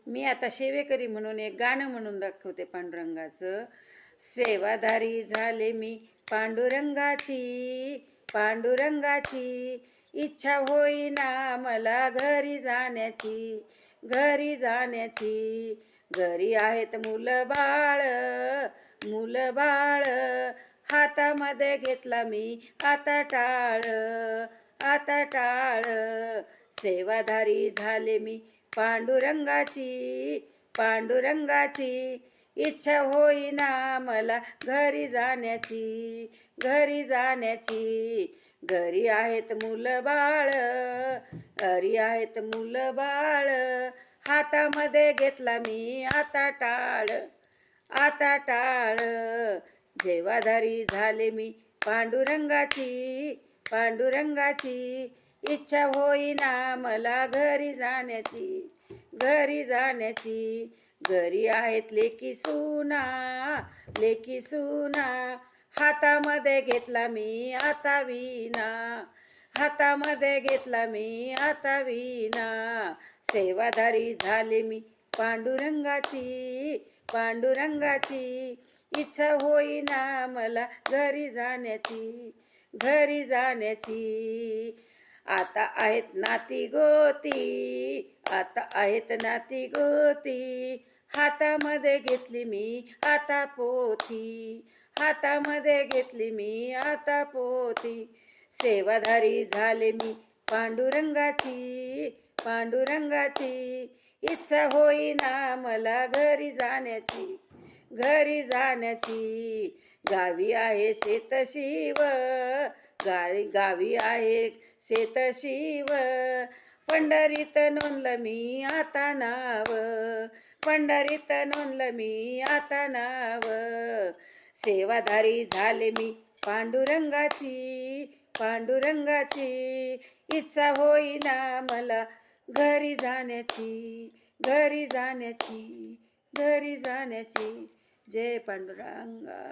मी आता सेवेकरी म्हणून एक गाणं म्हणून दाखवते पांडुरंगाचं. सेवाधारी झाले मी पांडुरंगाची, पांडुरंगाची इच्छा होईना मला घरी जाण्याची, घरी जाण्याची. घरी आहेत मुलं बाळ, मुलं बाळ, हातामध्ये घेतला मी आता टाळ, आता टाळ. सेवाधारी झाले मी पांडुरंगाची, पांडुरंगाची इच्छा होईना मला घरी जाण्याची, घरी जाण्याची. घरी आहेत मुलं बाळ, घरी आहेत मुलं बाळ, हातामध्ये घेतला मी आता टाळ, आता टाळ. जेवाधारी झाले मी पांडुरंगाची, पांडुरंगाची इच्छा होईना मला घरी जाण्याची, घरी जाण्याची. घरी आहेत लेकी सुना, लेकी सुना, हातामध्ये घेतला मी आता विना, हातामध्ये घेतला मी आता विना. सेवाधारी झाले मी पांडुरंगाची, पांडुरंगाची इच्छा होईना मला घरी जाण्याची, घरी जाण्याची. आता आहेत नाती गोती, आता आहेत नाती गोती, हातामध्ये घेतली मी आता पोथी, हातामध्ये घेतली मी आता पोथी. सेवाधारी झाले मी पांडुरंगाची, पांडुरंगाची इच्छा होईना मला घरी जाण्याची, घरी जाण्याची. गावी आहे शेतशिव, गावी आहे शेतशिव, पंढरीत नोंदलं मी आता नाव, पंढरीत नोंदलं मी आता नाव. सेवाधारी झाले मी पांडुरंगाची, पांडुरंगाची इच्छा होईना मला घरी जाण्याची, घरी जाण्याची, घरी जाण्याची. जय पांडुरंगा.